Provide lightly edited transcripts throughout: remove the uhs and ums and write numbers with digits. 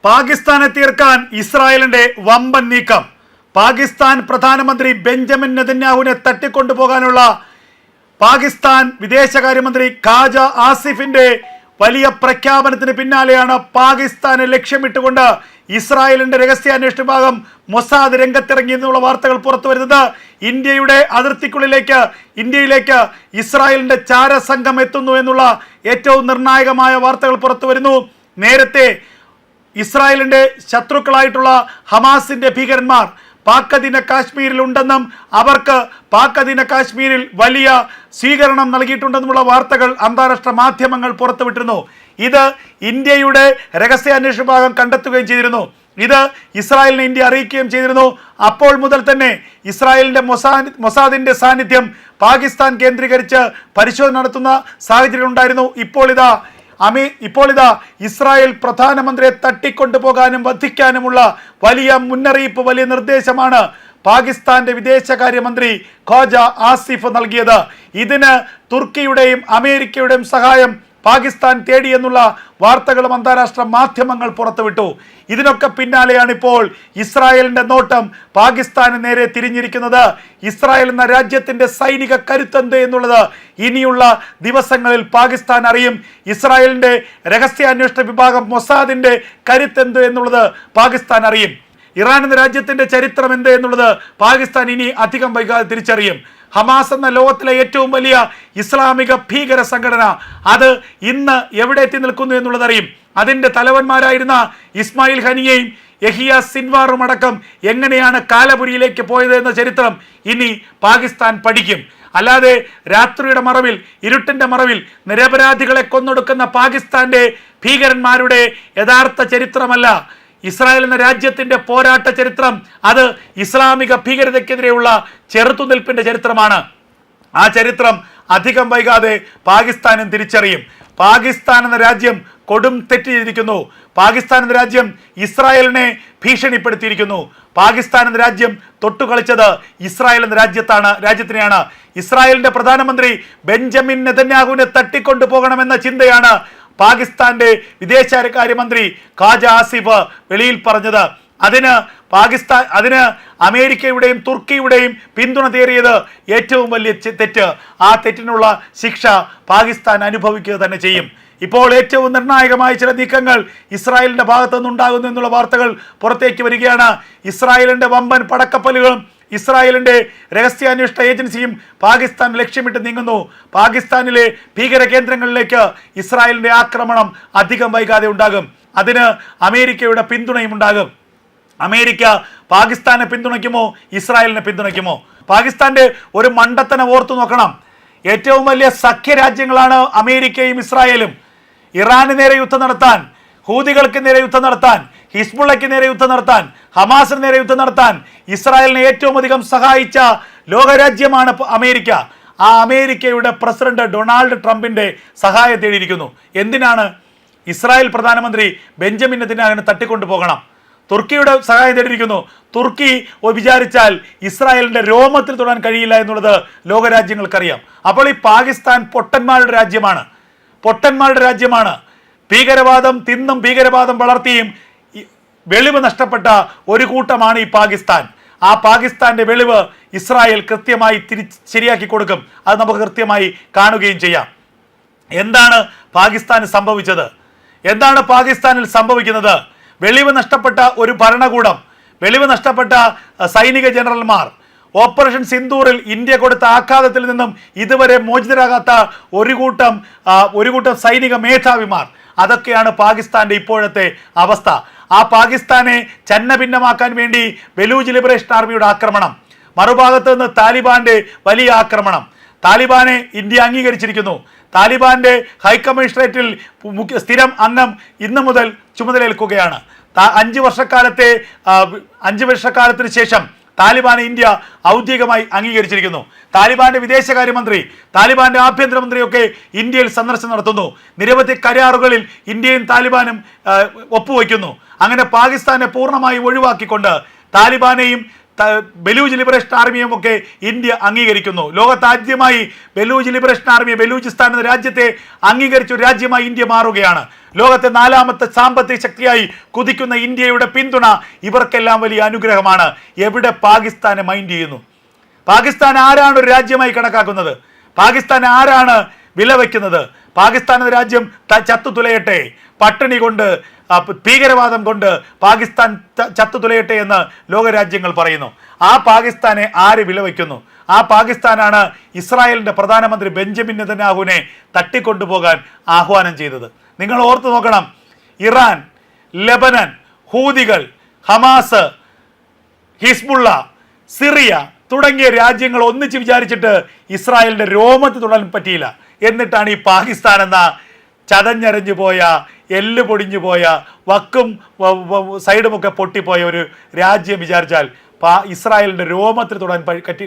പാകിസ്ഥാനെ തീർക്കാൻ ഇസ്രായേലിന്റെ വമ്പൻ നീക്കം. പാകിസ്ഥാൻ പ്രധാനമന്ത്രി ബെഞ്ചമിൻ നെതന്യാഹുവിനെ തട്ടിക്കൊണ്ടുപോകാനുള്ള പാകിസ്ഥാൻ വിദേശകാര്യമന്ത്രി ഖാജ ആസിഫിന്റെ വലിയ പ്രഖ്യാപനത്തിന് പിന്നാലെയാണ് പാകിസ്ഥാനെ ലക്ഷ്യമിട്ടുകൊണ്ട് ഇസ്രായേലിന്റെ രഹസ്യാന്വേഷണ വിഭാഗം മൊസാദ് രംഗത്തിറങ്ങി എന്നുള്ള വാർത്തകൾ പുറത്തു വരുന്നത്. ഇന്ത്യയുടെ ഇന്ത്യയിലേക്ക് ഇസ്രായേലിന്റെ ചാരസംഘം എത്തുന്നു എന്നുള്ള ഏറ്റവും നിർണായകമായ വാർത്തകൾ പുറത്തു വരുന്നു. നേരത്തെ ഇസ്രായേലിന്റെ ശത്രുക്കളായിട്ടുള്ള ഹമാസിന്റെ ഭീകരന്മാർ പാക് അധീന കാശ്മീരിൽ ഉണ്ടെന്നും അവർക്ക് പാക് അധീന കാശ്മീരിൽ വലിയ സ്വീകരണം നൽകിയിട്ടുണ്ടെന്നുമുള്ള വാർത്തകൾ അന്താരാഷ്ട്ര മാധ്യമങ്ങൾ പുറത്തുവിട്ടിരുന്നു. ഇത് ഇന്ത്യയുടെ രഹസ്യാന്വേഷണ വിഭാഗം കണ്ടെത്തുകയും ചെയ്തിരുന്നു. ഇത് ഇസ്രായേലിനെ ഇന്ത്യ അറിയിക്കുകയും ചെയ്തിരുന്നു. അപ്പോൾ മുതൽ തന്നെ ഇസ്രായേലിന്റെ മൊസാദിന്റെ സാന്നിധ്യം പാകിസ്ഥാൻ കേന്ദ്രീകരിച്ച് പരിശോധന നടത്തുന്ന സാഹചര്യം ഉണ്ടായിരുന്നു. ഇപ്പോൾ ഇതാ ഇസ്രായേൽ പ്രധാനമന്ത്രിയെ തട്ടിക്കൊണ്ടുപോകാനും വധിക്കാനുമുള്ള വലിയ മുന്നറിയിപ്പ്, വലിയ നിർദ്ദേശമാണ് പാകിസ്ഥാന്റെ വിദേശകാര്യമന്ത്രി ഖാജ ആസിഫ് നൽകിയത്. ഇതിന് തുർക്കിയുടെയും അമേരിക്കയുടെയും സഹായം പാകിസ്ഥാൻ തേടി എന്നുള്ള വാർത്തകളും അന്താരാഷ്ട്ര മാധ്യമങ്ങൾ പുറത്തുവിട്ടു. ഇതിനൊക്കെ പിന്നാലെയാണ് ഇപ്പോൾ ഇസ്രായേലിന്റെ നോട്ടം പാകിസ്ഥാന് നേരെ തിരിഞ്ഞിരിക്കുന്നത്. ഇസ്രായേൽ എന്ന രാജ്യത്തിന്റെ സൈനിക കരുത്തെന്ത് എന്നുള്ളത് ഇനിയുള്ള ദിവസങ്ങളിൽ പാകിസ്ഥാൻ അറിയും. ഇസ്രായേലിന്റെ രഹസ്യാന്വേഷണ വിഭാഗം മൊസാദിന്റെ കരുത്തെന്ത് എന്നുള്ളത് പാകിസ്ഥാൻ അറിയും. ഇറാൻ എന്ന രാജ്യത്തിന്റെ ചരിത്രം എന്ത് എന്നുള്ളത് പാകിസ്ഥാൻ ഇനി അധികം വൈകാതെ തിരിച്ചറിയും. ഹമാസ് എന്ന ലോകത്തിലെ ഏറ്റവും വലിയ ഇസ്ലാമിക ഭീകര സംഘടന അത് ഇന്ന് എവിടെ എത്തി നിൽക്കുന്നു എന്നുള്ളത് അറിയും. അതിൻ്റെ തലവന്മാരായിരുന്ന ഇസ്മായിൽ ഹനിയെയും യഹിയ സിൻവാറും അടക്കം എങ്ങനെയാണ് കാലപുരിയിലേക്ക് പോയത് എന്ന ചരിത്രം ഇനി പാകിസ്ഥാൻ പഠിക്കും. അല്ലാതെ രാത്രിയുടെ മറവിൽ, ഇരുട്ടിന്റെ മറവിൽ നിരപരാധികളെ കൊന്നൊടുക്കുന്ന പാകിസ്ഥാന്റെ ഭീകരന്മാരുടെ യഥാർത്ഥ ചരിത്രമല്ല ഇസ്രായേൽ എന്ന രാജ്യത്തിന്റെ പോരാട്ട ചരിത്രം. അത് ഇസ്ലാമിക ഭീകരതയ്ക്കെതിരെയുള്ള ചെറുത്തുനിൽപ്പിന്റെ ചരിത്രമാണ്. ആ ചരിത്രം അധികം വൈകാതെ പാകിസ്ഥാനും തിരിച്ചറിയും. പാകിസ്ഥാൻ എന്ന രാജ്യം കൊടും തെറ്റ് ചെയ്തിരിക്കുന്നു. പാകിസ്ഥാൻ എന്ന രാജ്യം ഇസ്രായേലിനെ ഭീഷണിപ്പെടുത്തിയിരിക്കുന്നു. പാകിസ്ഥാൻ എന്ന രാജ്യം തൊട്ടുകളിച്ചത് ഇസ്രായേൽ എന്ന രാജ്യത്തിനെയാണ്. ഇസ്രായേലിന്റെ പ്രധാനമന്ത്രി ബെഞ്ചമിൻ നെതന്യാഹുവിനെ തട്ടിക്കൊണ്ടുപോകണമെന്ന ചിന്തയാണ് പാകിസ്ഥാന്റെ വിദേശകാര്യമന്ത്രി ഖാജ ആസിഫ് വെളിയിൽ പറഞ്ഞത്. അതിന് അമേരിക്കയുടെയും തുർക്കിയുടെയും പിന്തുണ തേറിയത് ഏറ്റവും വലിയ തെറ്റ്. ആ തെറ്റിനുള്ള ശിക്ഷ പാകിസ്ഥാൻ അനുഭവിക്കുക തന്നെ ചെയ്യും. ഇപ്പോൾ ഏറ്റവും നിർണായകമായ ചില നീക്കങ്ങൾ ഇസ്രായേലിന്റെ ഭാഗത്തു നിന്നുണ്ടാകുന്നു എന്നുള്ള വാർത്തകൾ പുറത്തേക്ക് വരികയാണ്. ഇസ്രായേലിന്റെ വമ്പൻ പടക്കപ്പലുകളും ഇസ്രായേലിന്റെ രഹസ്യാന്വേഷണ ഏജൻസിയും പാകിസ്ഥാൻ ലക്ഷ്യമിട്ട് നീങ്ങുന്നു. പാകിസ്ഥാനിലെ ഭീകര കേന്ദ്രങ്ങളിലേക്ക് ഇസ്രായേലിന്റെ ആക്രമണം അധികം വൈകാതെ ഉണ്ടാകും. അതിന് അമേരിക്കയുടെ പിന്തുണയും ഉണ്ടാകും. അമേരിക്ക പാകിസ്ഥാനെ പിന്തുണയ്ക്കുമോ, ഇസ്രായേലിനെ പിന്തുണയ്ക്കുമോ? പാകിസ്ഥാന്റെ ഒരു മണ്ടത്തനം ഓർത്തു നോക്കണം. ഏറ്റവും വലിയ സഖ്യരാജ്യങ്ങളാണ് അമേരിക്കയും ഇസ്രായേലും. ഇറാന് നേരെ യുദ്ധം നടത്താൻ, ഹൂതികൾക്ക് നേരെ യുദ്ധം നടത്താൻ, ഹിസ്ബുള്ളയ്ക്ക് നേരെ യുദ്ധം നടത്താൻ, ഹമാസിന് നേരെ യുദ്ധം നടത്താൻ ഇസ്രായേലിനെ ഏറ്റവും അധികം സഹായിച്ച ലോകരാജ്യമാണ് അമേരിക്ക. ആ അമേരിക്കയുടെ പ്രസിഡന്റ് ഡൊണാൾഡ് ട്രംപിന്റെ സഹായം തേടിയിരിക്കുന്നു. എന്തിനാണ്? ഇസ്രായേൽ പ്രധാനമന്ത്രി ബെഞ്ചമിൻ നെതന്യാഹുവിനെ തട്ടിക്കൊണ്ടുപോകണം. തുർക്കിയുടെ സഹായം തേടിയിരിക്കുന്നു. തുർക്കി വിചാരിച്ചാൽ ഇസ്രായേലിന്റെ രോമത്തിൽ തൊടാൻ കഴിയില്ല എന്നുള്ളത് ലോകരാജ്യങ്ങൾക്കറിയാം. അപ്പോൾ ഈ പാകിസ്ഥാൻ പൊട്ടന്മാരുടെ രാജ്യമാണ്. ഭീകരവാദം തിന്നും ഭീകരവാദം വളർത്തിയും വെളിവ് നഷ്ടപ്പെട്ട ഒരു കൂട്ടമാണ് ഈ പാകിസ്ഥാൻ. ആ പാകിസ്ഥാന്റെ വെളിവ് ഇസ്രായേൽ കൃത്യമായി ശരിയാക്കി കൊടുക്കും. അത് നമുക്ക് കൃത്യമായി കാണുകയും ചെയ്യാം. എന്താണ് പാകിസ്ഥാന് സംഭവിച്ചത്? എന്താണ് പാകിസ്ഥാനിൽ സംഭവിക്കുന്നത്? വെളിവ് നഷ്ടപ്പെട്ട ഒരു ഭരണകൂടം, വെളിവ് നഷ്ടപ്പെട്ട സൈനിക ജനറൽമാർ, ഓപ്പറേഷൻ സിന്ദൂറിൽ ഇന്ത്യ കൊടുത്ത ആഘാതത്തിൽ നിന്നും ഇതുവരെ മോചിതരാകാത്ത ഒരു കൂട്ടം സൈനിക മേധാവിമാർ, അതൊക്കെയാണ് പാകിസ്ഥാന്റെ ഇപ്പോഴത്തെ അവസ്ഥ. ആ പാകിസ്ഥാനെ ഛന്നഭിന്നമാക്കാൻ വേണ്ടി ബലൂച്ച് ലിബറേഷൻ ആർമിയുടെ ആക്രമണം, മറുഭാഗത്ത് നിന്ന് താലിബാന്റെ വലിയ ആക്രമണം. താലിബാനെ ഇന്ത്യ അംഗീകരിച്ചിരിക്കുന്നു. താലിബാന്റെ ഹൈക്കമ്മീഷണറേറ്റിൽ സ്ഥിരം അംഗം ഇന്നു മുതൽ ചുമതലയേൽക്കുകയാണ്. 5 വർഷക്കാലത്തിന് ശേഷം താലിബാനെ ഇന്ത്യ ഔദ്യോഗികമായി അംഗീകരിച്ചിരിക്കുന്നു. താലിബാന്റെ വിദേശകാര്യമന്ത്രി, താലിബാന്റെ ആഭ്യന്തരമന്ത്രിയൊക്കെ ഇന്ത്യയിൽ സന്ദർശനം നടത്തുന്നു. നിരവധി കരാറുകളിൽ ഇന്ത്യയും താലിബാനും ഒപ്പുവയ്ക്കുന്നു. അങ്ങനെ പാകിസ്ഥാനെ പൂർണ്ണമായി ഒഴിവാക്കിക്കൊണ്ട് താലിബാനെയും ബലൂജ് ലിബറേഷൻ ആർമിയും ഒക്കെ ഇന്ത്യ അംഗീകരിക്കുന്നു. ലോകത്ത് ആദ്യമായി ബലൂജ് ലിബറേഷൻ ആർമിയെ, ബലൂചിസ്ഥാൻ എന്ന രാജ്യത്തെ അംഗീകരിച്ച ഒരു രാജ്യമായി ഇന്ത്യ മാറുകയാണ്. ലോകത്തെ 4ാമത്തെ സാമ്പത്തിക ശക്തിയായി കുതിക്കുന്ന ഇന്ത്യയുടെ പിന്തുണ ഇവർക്കെല്ലാം വലിയ അനുഗ്രഹമാണ്. എവിടെ പാകിസ്ഥാനെ മൈൻഡ് ചെയ്യുന്നു? പാകിസ്ഥാൻ ആരാണ് ഒരു രാജ്യമായി കണക്കാക്കുന്നത്? പാകിസ്ഥാൻ ആരാണ് വില വയ്ക്കുന്നത്? പാകിസ്ഥാൻ എന്ന രാജ്യം ചത്തു തുലയട്ടെ, പട്ടിണി കൊണ്ട്, ഭീകരവാദം കൊണ്ട് പാകിസ്ഥാൻ ചത്തു തുലയട്ടെ എന്ന് ലോകരാജ്യങ്ങൾ പറയുന്നു. ആ പാകിസ്ഥാനെ ആര് വില വയ്ക്കുന്നു? ആ പാകിസ്ഥാനാണ് ഇസ്രായേലിൻ്റെ പ്രധാനമന്ത്രി ബെഞ്ചമിൻ നെതന്യാഹുവിനെ തട്ടിക്കൊണ്ടുപോകാൻ ആഹ്വാനം ചെയ്തത്. നിങ്ങൾ ഓർത്തു നോക്കണം, ഇറാൻ, ലെബനൻ, ഹൂതികൾ, ഹമാസ്, ഹിസ്ബുള്ള, സിറിയ തുടങ്ങിയ രാജ്യങ്ങൾ ഒന്നിച്ച് വിചാരിച്ചിട്ട് ഇസ്രായേലിൻ്റെ രോമത്ത് തൊടാൻ പറ്റിയില്ല. എന്നിട്ടാണ് ഈ പാകിസ്ഥാൻ എന്ന ചതഞ്ഞരഞ്ഞു പോയ, എല്ല് പൊടിഞ്ഞു പോയ, വക്കും സൈഡുമൊക്കെ പൊട്ടിപ്പോയ ഒരു രാജ്യം വിചാരിച്ചാൽ ഇസ്രായേലിൻ്റെ രോമത്തിൽ തൊടാൻ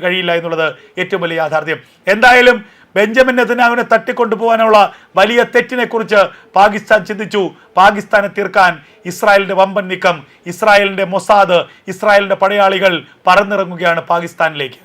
കഴിയില്ല എന്നുള്ളത് ഏറ്റവും വലിയ യാഥാർത്ഥ്യം. എന്തായാലും ബെഞ്ചമിൻ നെതന്യാഹുവിനെ തട്ടിക്കൊണ്ടുപോകാനുള്ള വലിയ തെറ്റിനെക്കുറിച്ച് പാകിസ്ഥാൻ ചിന്തിച്ചു. പാകിസ്ഥാനെ തീർക്കാൻ ഇസ്രായേലിൻ്റെ വമ്പൻ നീക്കം, ഇസ്രായേലിൻ്റെ മൊസാദ്, ഇസ്രായേലിൻ്റെ പടയാളികൾ പറന്നിറങ്ങുകയാണ് പാകിസ്ഥാനിലേക്ക്.